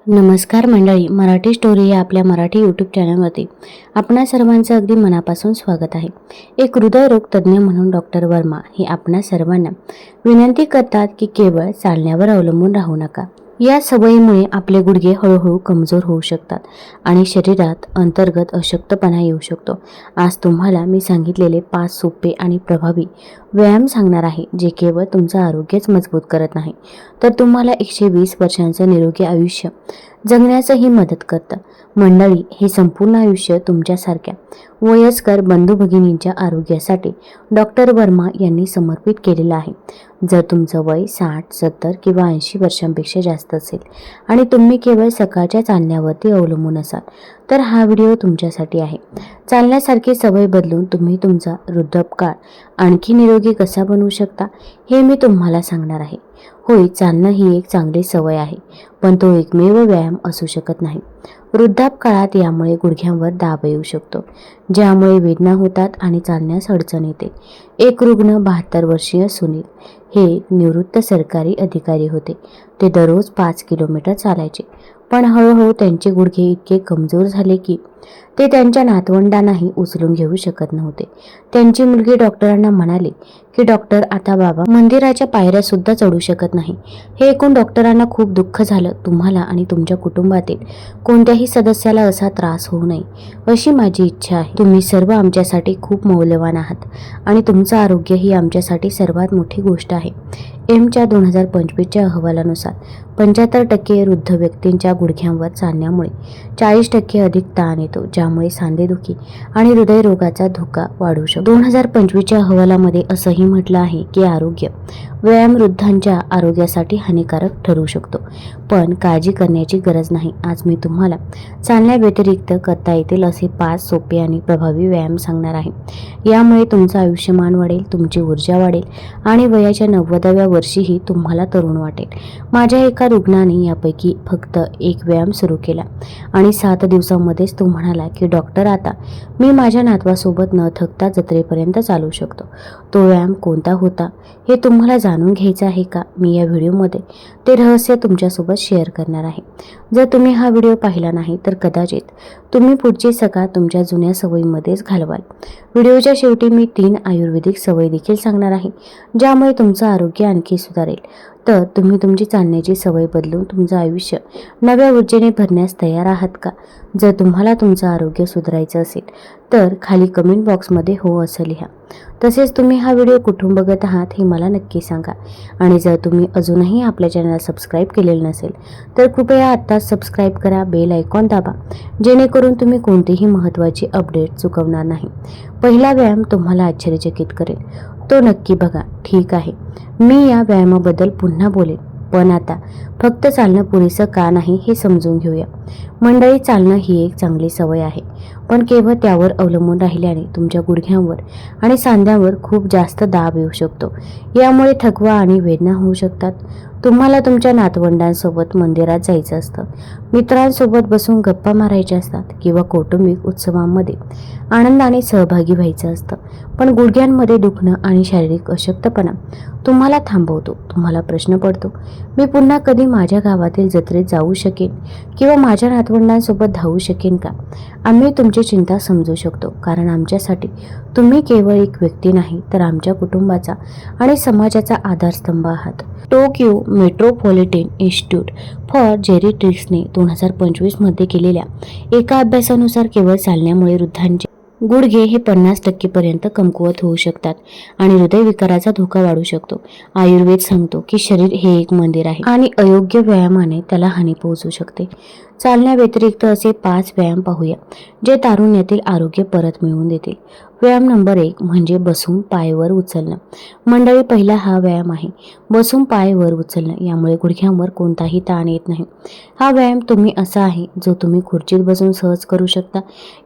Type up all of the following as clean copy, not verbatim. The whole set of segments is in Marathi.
नमस्कार मंडळी, मराठी स्टोरी या आपल्या मराठी यूट्यूब चॅनलमध्ये आपणा सर्वांचं अगदी मनापासून स्वागत आहे. एक हृदयरोग तज्ज्ञ म्हणून डॉक्टर वर्मा हे आपणा सर्वांना विनंती करतात की केवळ चालण्यावर अवलंबून राहू नका. या सवयीमुळे आपले गुडघे हळूहळू कमजोर होऊ शकतात आणि शरीरात अंतर्गत अशक्तपणा येऊ शकतो. आज तुम्हाला मी सांगितलेले 5 सोपे आणि प्रभावी व्यायाम सांगणार आहे, जे केवळ तुमचं आरोग्यच मजबूत करत नाही, तर तुम्हाला 120 वर्षांचं निरोगी आयुष्य जगण्यासही मदत करतं. मंडळी, हे संपूर्ण आयुष्य तुमच्यासारख्या वयस्कर बंधू भगिनींच्या आरोग्यासाठी डॉक्टर वर्मा यांनी समर्पित केलेलं आहे. जर तुमचं वय 60, 70 किंवा 80 वर्षांपेक्षा जास्त असेल आणि तुम्ही केवळ सकाळच्या चालण्यावरती अवलंबून असाल, तर हा व्हिडिओ तुमच्यासाठी आहे. चालण्यासारखी सवय बदलून तुम्ही तुमचा वृद्धापकाळ आणखी निरोगी कसा बनवू शकता, हे मी तुम्हाला सांगणार आहे. होय, चालणं ही एक चांगली सवय आहे, पण तो एकमेव व्यायाम असू शकत नाही. वृद्धापकाळात यामुळे गुडघ्यांवर दाब येऊ शकतो, ज्यामुळे वेदना होतात आणि चालण्यास अडचण येते. एक रुग्ण 72 वर्षीय सुनील हे निवृत्त सरकारी अधिकारी होते. ते दररोज 5 किलोमीटर चालायचे, पण हळूहळू त्यांचे गुडघे इतके कमजोर झाले की ते त्यांच्या नातवंडांनाही उचलून घेऊ शकत नव्हते. त्यांची मुलगी डॉक्टरांना म्हणाली की डॉक्टर, आता बाबा मंदिराच्या पायऱ्या सुद्धा चढू शकत नाही. हे ऐकून डॉक्टरांना खूप दुःख झालं. तुम्हाला आणि तुमच्या कुटुंबातील कोणत्याही सदस्याला असा त्रास होऊ नये अशी माझी इच्छा आहे. तुम्ही सर्व आमच्यासाठी खूप मौल्यवान आहात आणि तुमचं आरोग्य ही आमच्यासाठी सर्वात मोठी गोष्ट आहे. एमच्या 2025च्या अहवालानुसार 75% वृद्ध व्यक्तींच्या गुडघ्यांवर चालण्यामुळे 40% अधिक ताण येतो, ज्यामुळे सांधेदुखी आणि हृदयरोगाचा धोका वाढू शकतो. 2025च्या अहवालामध्ये असंही म्हटलं आहे की आरोग्य व्यायाम वृद्धांच्या आरोग्यासाठी हानिकारक ठरू शकतो, पण काळजी करण्याची गरज नाही. आज मी तुम्हाला चालण्याव्यतिरिक्त करता येतील असे 5 सोपे आणि प्रभावी व्यायाम सांगणार आहे. यामुळे तुमचं आयुष्यमान वाढेल, तुमची ऊर्जा वाढेल आणि वयाच्या 90व्या वर्षीही तुम्हाला तरुण वाटेल. माझ्या एका रुग्णाने यापैकी फक्त एक व्यायाम सुरू केला आणि 7 दिवसांमध्येच तो म्हणाला की डॉक्टर, आता मी माझ्या नातवासोबत न थकता जत्रेपर्यंत चालू शकतो. तो व्यायाम कोणता होता हे तुम्हाला जाणून घ्यायचं आहे का? मी या व्हिडिओमध्ये ते रहस्य तुमच्यासोबत शेअर करणार आहे. जर तुम्ही हा व्हिडिओ पाहिला नाही तर कदाचित तुम्ही पुढची सकाळ तुमच्या जुन्या सवयीमध्येच घालवाल. व्हिडिओच्या शेवटी मी 3 आयुर्वेदिक सवयी देखील सांगणार आहे, ज्यामुळे तुमचं आरोग्य आणखी सुधारेल. तर तुम्ही तुमची चालण्याची सवय बदलून तुमचं आयुष्य नव्या ऊर्जेने भरण्यास तयार आहात का? जर तुम्हाला तुमचं आरोग्य सुधारायचं असेल तर खाली कमेंट बॉक्समध्ये हो असं लिहा. तसेच तुम्ही हा व्हिडिओ कुठून बघत आहात हे मला नक्की सांगा. आणि जर तुम्ही अजूनही आपल्या चॅनलला सबस्क्राईब केलेलं नसेल तर कृपया आत्ताच सबस्क्राईब करा, बेल आयकॉन दाबा, जेणेकरून तुम्ही कोणतीही महत्त्वाची अपडेट चुकवणार नाही. पहिला व्यायाम तुम्हाला आश्चर्यचकित करेल, तो नक्की बघा. ठीक आहे, मी या व्यायामाबद्दल पुन्हा बोलेन, पण आता फक्त चालणं पुरेसं का नाही हे समजून घेऊया. मंडळी, चालणं ही एक चांगली सवय आहे, पण केवळ त्यावर अवलंबून राहिल्याने तुमच्या गुडघ्यांवर आणि सांध्यांवर खूप जास्त दाब येऊ शकतो. यामुळे थकवा आणि वेदना होऊ शकतात. तुम्हाला तुमच्या नातवंडांसोबत मंदिरात जायचं असतं, मित्रांसोबत बसून गप्पा मारायच्या असतात किंवा कौटुंबिक उत्सवांमध्ये आनंदाने सहभागी व्हायचं असतं, पण गुडघ्यांमध्ये दुखणं आणि शारीरिक अशक्तपणा तुम्हाला थांबवतो. तुम्हाला प्रश्न पडतो, मी पुन्हा कधी माझ्या गावातील जत्रेत जाऊ शकेन किंवा माझ्या नातवंडांसोबत धावू शकेन का? आम्ही तुमची चिंता समजू शकतो, कारण आमच्यासाठी तुम्ही केवळ एक व्यक्ती नाही, तर आमच्या कुटुंबाचा आणि समाजाचा आधारस्तंभ आहात. टोकियो मेट्रोपॉलिटन इन्स्टिट्यूट फॉर जेरिट्रिक्सने 2025 मध्ये केलेल्या एका अभ्यासानुसार केवळ चालण्यामुळे वृद्धांचे गुडघे हे 50% पर्यंत कमकुवत होऊ शकतात आणि हृदयविकाराचा धोका वाढू शकतो. आयुर्वेद सांगतो की शरीर हे एक मंदिर आहे आणि अयोग्य व्यायामाने त्याला हानी पोहोचू शकते. चालण्याव्यतिरिक्त असे 5 व्यायाम पाहूया, जे तारुण्यातील आरोग्य परत मिळवून देतील. व्यायाम नंबर 1 म्हणजे बसून पाय वर उचलणं. मंडळी, पहिला हा व्यायाम आहे बसून पाय वर उचलणं. यामुळे गुडघ्यांवर कोणताही ताण येत नाही. हा व्यायाम तुम्ही असा आहे जो तुम्ही खुर्चीत बसून सहज करू शकता.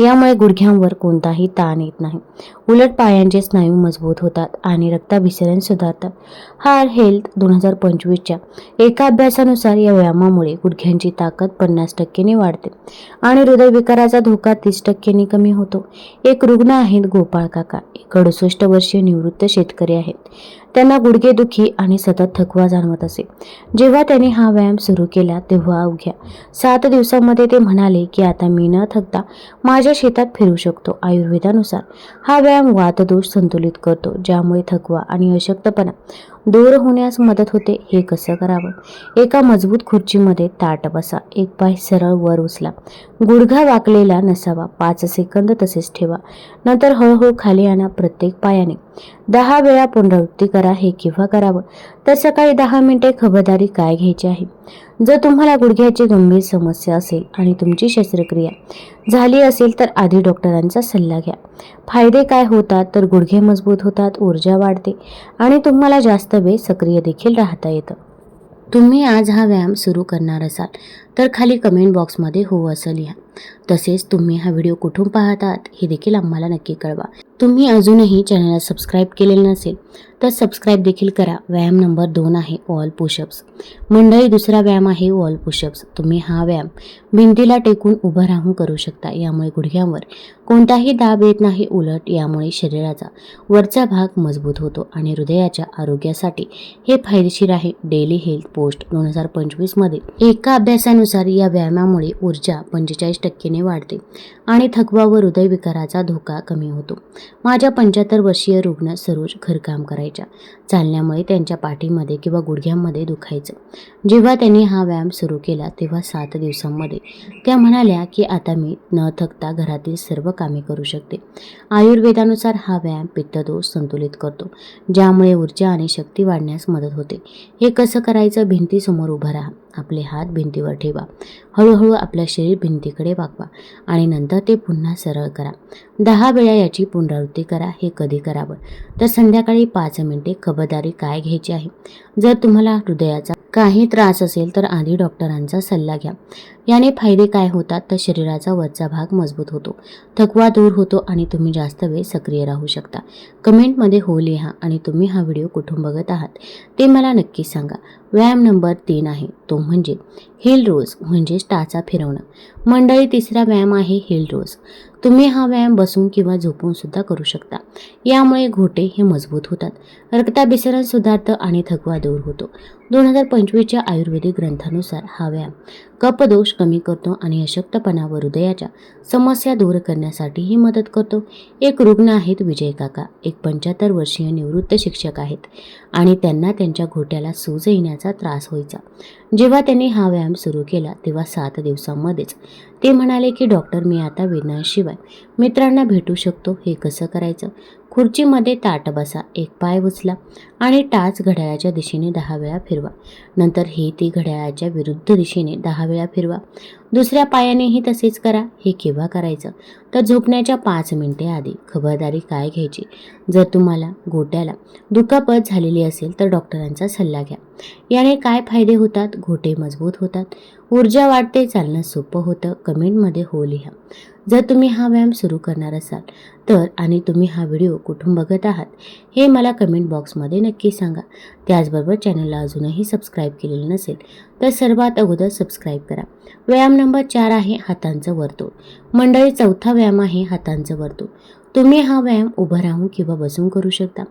यामुळे गुडघ्यांवर कोणताही ताण येत नाही. उलट पायांचे स्नायू मजबूत होतात आणि रक्ताभिसरण सुधारतात. हार्ट हेल्थ 2025च्या एका अभ्यासानुसार या व्यायामामुळे गुडघ्यांची ताकद 50% ने वाढते आणि हृदयविकाराचा धोका 30% ने कमी होतो. एक रुग्ण आहेत गोपाळ काका, 68 वर्षीय निवृत्त शेतकरी आहेत. त्यांना गुडघेदुखी आणि सतत थकवा जाणवत असे. जेव्हा त्यांनी हा व्यायाम सुरू केला तेव्हा अवघ्या 7 दिवसांमध्ये ते म्हणाले की आता मी न थकता माझ्या शेतात फिरू शकतो. आयुर्वेदानुसार हा व्यायाम वातदोष संतुलित करतो, ज्यामुळे थकवा आणि अशक्तपणा दूर होण्यास मदत होते. हे कसं करावं? एका मजबूत खुर्चीमध्ये ताठ बसा. एक पाय सरळ वर उचला. गुडघा वाकलेला नसावा. 5 सेकंद तसेच ठेवा. नंतर हळूहळू खाली आणा. प्रत्येक पायाने 10 वेळा पुनरावृत्ती करा. हे केव्हा करावं? तर सकाळी 10 मिनिटे. खबरदारी काय घ्यायची आहे? जर तुम्हाला गुडघ्याची गंभीर समस्या असेल आणि तुमची शस्त्रक्रिया झाली असेल तर आधी डॉक्टरांचा सल्ला घ्या. फायदे काय होतात? तर गुडघे मजबूत होतात, ऊर्जा वाढते आणि तुम्हाला जास्त वेळ सक्रिय देखील राहता येतं. तुम्ही आज हा व्यायाम सुरू करणार असाल तर खाली कमेंट बॉक्समध्ये हो असं लिहा. तसेच तुम्ही हा व्हिडिओ कुठून पाहतात हे देखील आम्हाला नक्की कळवा. तुम्ही अजूनही चॅनलला सबस्क्राईब केलेलं नसेल तर सबस्क्राईब देखील करा. व्यायाम नंबर 2 आहे वॉल पुशअप्स. मंडळी, दुसरा व्यायाम आहे वॉल पुशअप्स. तुम्ही हा व्यायाम भिंतीला टेकून उभं राहून करू शकता. यामुळे गुडघ्यांवर कोणताही दाब येत नाही. उलट यामुळे शरीराचा वरचा भाग मजबूत होतो आणि हृदयाच्या आरोग्यासाठी हे फायदेशीर आहे. डेली हेल्थ पोस्ट 2025 मध्ये एका अभ्यासानुसार या व्यायामामुळे ऊर्जा 45% वाढते आणि थकवा व हृदयविकाराचा धोका कमी होतो. माझ्या 75 वर्षीय रुग्ण सरोज घरकाम करायच्या. चालण्यामुळे त्यांच्या पाठीमध्ये किंवा गुडघ्यांमध्ये दुखायचं. जेव्हा त्यांनी हा व्यायाम सुरू केला तेव्हा 7 दिवसांमध्ये त्या म्हणाल्या की आता मी न थकता घरातील सर्व कामे करू शकते. आयुर्वेदानुसार हा व्यायाम पित्तदोष संतुलित करतो, ज्यामुळे ऊर्जा आणि शक्ती वाढण्यास मदत होते. हे कसं करायचं? भिंतीसमोर उभं राहा. आपले हात भिंतीवर ठेवा. हळूहळू आपलं शरीर भिंतीकडे वाकवा आणि नंतर ते पुन्हा सरळ करा. 10 वेळा याची पुनरावृत्ती करा. हे कधी करावं? तर संध्याकाळी 5 मिनिटे. खबरदारी काय घ्यायची आहे? जर तुम्हाला हृदयाचा काही त्रास असेल तर आधी डॉक्टरांचा सल्ला घ्या. याने फायदे काय होतात? तर शरीराचा वरचा भाग मजबूत होतो, थकवा दूर होतो आणि तुम्ही जास्त वेळ सक्रिय राहू शकता. कमेंटमध्ये हो लिहा आणि तुम्ही हा व्हिडिओ कुठून बघत आहात ते मला नक्की सांगा. व्यायाम नंबर 3 आहे तो म्हणजे हिल रोज म्हणजेच टाचा फिरवणं. मंडळी, तिसरा व्यायाम आहे हिल रोज. तुम्ही हा व्यायाम बसून किंवा झोपून सुद्धा करू शकता. यामुळे घोटे हे मजबूत होतात, रक्ताभिसरण सुधारतं आणि थकवा दूर होतो. 2025च्या आयुर्वेदिक ग्रंथानुसार हा व्यायाम कफदोष कमी करतो आणि अशक्तपणा व हृदयाच्या समस्या दूर करण्यासाठीही मदत करतो. एक रुग्ण आहेत विजय काका. एक 75 वर्षीय निवृत्त शिक्षक आहेत आणि त्यांना त्यांच्या घोट्याला सूज येण्याचा त्रास व्हायचा. जेव्हा त्यांनी हा व्यायाम सुरू केला तेव्हा 7 दिवसांमध्येच ते म्हणाले की डॉक्टर, मी आता वेदनांशिवाय मित्रांना भेटू शकतो. हे कसं करायचं? खुर्चीमध्ये ताठ बसा. एक पाय उचला आणि टाच घड्याळाच्या दिशेने 10 वेळा फिरवा. नंतर हे ती घड्याळाच्या विरुद्ध दिशेने 10 वेळा फिरवा. दुसऱ्या पायानेही तसेच करा. हे केव्हा करायचं? तर झोपण्याच्या 5 मिनिटे आधी. खबरदारी काय घ्यायची? जर तुम्हाला गोट्याला दुखापत झालेली असेल तर डॉक्टरांचा सल्ला घ्या. याने काय फायदे होतात? घोटे मजबूत होतात, ऊर्जा वाढते, चालणं सोपं होतं. कमेंटमध्ये हो लिहा. जर तुम्ही हा व्यायाम सुरू करणार असाल तर आणि तुम्ही हा व्हिडिओ कुठून बघत आहात हे मला कमेंट बॉक्समध्ये नक्की सांगा. त्याचबरोबर चॅनलला अजूनही सबस्क्राईब केलेलं नसेल तर सर्वात अगोदर सबस्क्राईब करा. व्यायाम नंबर 4 आहे हातांचं वर्तुळ. मंडळी, चौथा व्यायाम आहे हातांचं वर्तुळ. तुम्ही हा व्यायाम उभं राहून किंवा बसून करू शकता.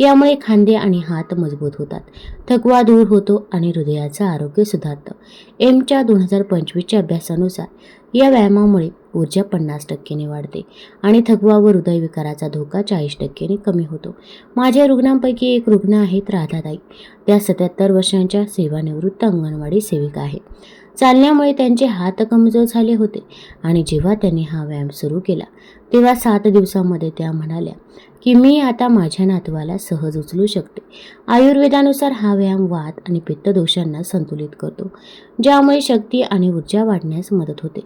यामुळे खांदे आणि हात मजबूत होतात, थकवा दूर होतो आणि हृदयाचं आरोग्य सुधारतं. एमच्या 2025च्या अभ्यासानुसार या व्यायामामुळे ऊर्जा 50% वाढते आणि थकवा व हृदयविकाराचा धोका 40% कमी होतो. माझ्या रुग्णांपैकी एक रुग्ण आहेत राधाताई. त्या 77 वर्षांच्या सेवानिवृत्त अंगणवाडी सेविका आहेत. चालण्यामुळे त्यांचे हात कमजोर झाले होते आणि जेव्हा त्यांनी हा व्यायाम सुरू केला तेव्हा 7 दिवसांमध्ये त्या म्हणाल्या की मी आता माझ्या नातवाला सहज उचलू शकते. आयुर्वेदानुसार हा व्यायाम वात आणि पित्तदोषांना संतुलित करतो, ज्यामुळे शक्ती आणि ऊर्जा वाढण्यास मदत होते.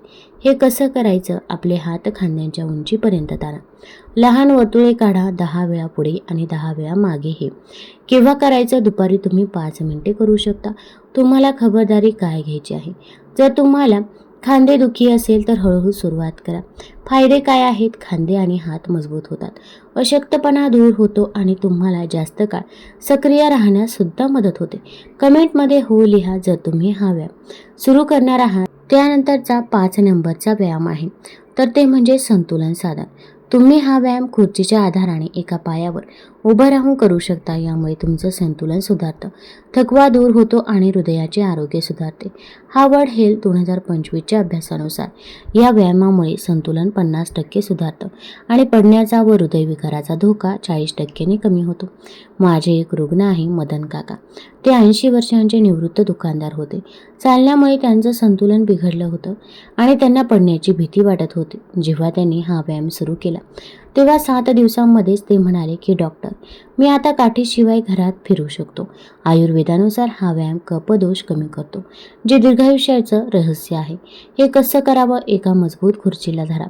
हे कसं करायचं? आपले हात खांद्यांच्या उंचीपर्यंत ताणा. लहान वर्तुळे काढा. 10 वेळा पुढे आणि 10 वेळा मागे. हे केव्हा करायचं? दुपारी तुम्ही 5 मिनिटे करू शकता. तुम्हाला खबरदारी काय घ्यायची आहे? जर तुम्हाला खांदेदुखी असेल तर हळूहळू सुरुवात करा. फायदे काय आहेत? खांदे आणि हात मजबूत होतात, अशक्तपणा दूर होतो आणि तुम्हाला जास्त काळ सक्रिय राहण्यास सुद्धा मदत होते. कमेंटमध्ये हो लिहा जर तुम्ही हा व्यायाम सुरू करणार आहात. त्यानंतरचा 5 नंबरचा व्यायाम आहे तर ते म्हणजे संतुलन साधन. तुम्ही हा व्यायाम खुर्चीच्या आधाराने एका पायावर उभं राहून करू शकता. यामुळे तुमचं संतुलन सुधारतं, थकवा दूर होतो आणि हृदयाचे आरोग्य सुधारते. हार्वर्ड हेल्थ 2025च्या अभ्यासानुसार या व्यायामामुळे संतुलन 50% सुधारतं आणि पडण्याचा व हृदयविकाराचा धोका 40% कमी होतो. माझे एक रुग्ण आहे मदन काका. ते 80 वर्षांचे निवृत्त दुकानदार होते. चालण्यामुळे त्यांचं संतुलन बिघडलं होतं आणि त्यांना पडण्याची भीती वाटत होती. जेव्हा त्यांनी हा व्यायाम सुरू केला तेव्हा 7 दिवसांमध्येच ते म्हणाले की डॉक्टर, मी आता काठीशिवाय घरात फिरू शकतो. आयुर्वेदानुसार हा व्यायाम कफदोष कमी करतो, जे दीर्घायुष्याचं रहस्य आहे. हे कसं करावं? एका मजबूत खुर्चीला धरा.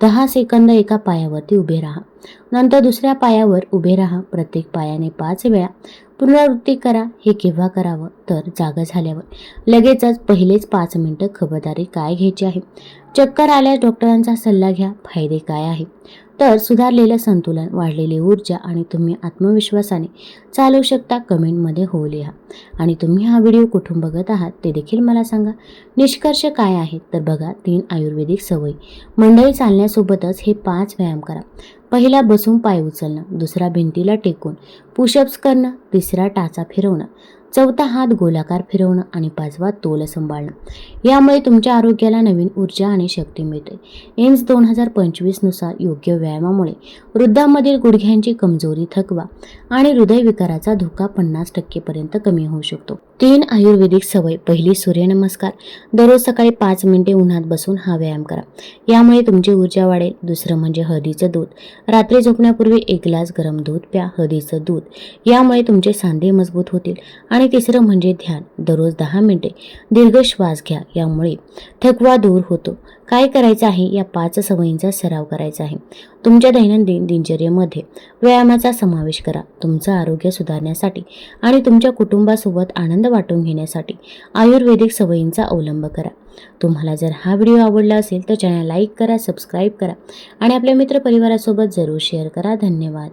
10 सेकंद एका पायावरती उभे राहा. नंतर दुसऱ्या पायावर उभे राहा. प्रत्येक पायाने 5 वेळा पुनरावृत्ती करा. हे केव्हा करावं? तर जागा झाल्यावर. लगेचच पहिलेच 5 मिनिटं खबरदारी काय घ्यायची आहे. चक्कर आल्यास डॉक्टरांचा सल्ला घ्या. फायदे काय आहे? तर सुधारलेलं संतुलन, वाढलेली ऊर्जा आणि तुम्ही आत्मविश्वासाने चालू शकता. कमेंटमध्ये हो लिहा. आणि तुम्ही हा व्हिडिओ कुठून बघत आहात ते देखील मला सांगा. निष्कर्ष काय आहेत? तर बघा, 3 आयुर्वेदिक सवयी. मंडळी, चालण्यासोबतच हे 5 व्यायाम करा. पहिला, बसून पाय उचलणं. दुसरा, भिंतीला टेकून पुशअप्स करणं. तिसरा, टाचा फिरवणं. चौथा, हात गोलाकार फिरवणं. आणि 5वा, तोल सांभाळणं. यामुळे तुमच्या आरोग्याला नवीन ऊर्जा आणि शक्ती मिळते. एम्स 2025 नुसार योग्य व्यायामामुळे वृद्धांमधील गुडघ्यांची कमजोरी, थकवा आणि हृदयविकाराचा धोका 50% पर्यंत कमी होऊ शकतो. 3 आयुर्वेदिक सवय. पहिली, सूर्यनमस्कार. दररोज सकाळी 5 मिनिटे उन्हात बसून हा व्यायाम करा. यामुळे तुमची ऊर्जा वाढेल. दुसरं म्हणजे हळदीचं दूध. रात्री झोपण्यापूर्वी 1 ग्लास गरम दूध प्या. हळदीचं दूध. यामुळे तुमचे सांधे मजबूत होतील. आणि तिसरं म्हणजे ध्यान. दररोज 10 मिनिटे दीर्घ श्वास घ्या. यामुळे थकवा दूर होतो. काय करायचं आहे? या 5 सवयींचा सराव करायचा आहे. तुमच्या दैनंदिन दिनचर्येमध्ये व्यायामाचा समावेश करा. तुमचं आरोग्य सुधारण्यासाठी आणि तुमच्या कुटुंबासोबत आनंद वाटून घेण्यासाठी आयुर्वेदिक सवयींचा अवलंब करा. तुम्हाला जर हा व्हिडिओ आवडला असेल तर चॅनल लाईक करा, सबस्क्राईब करा आणि आपल्या मित्रपरिवारासोबत जरूर शेअर करा. धन्यवाद.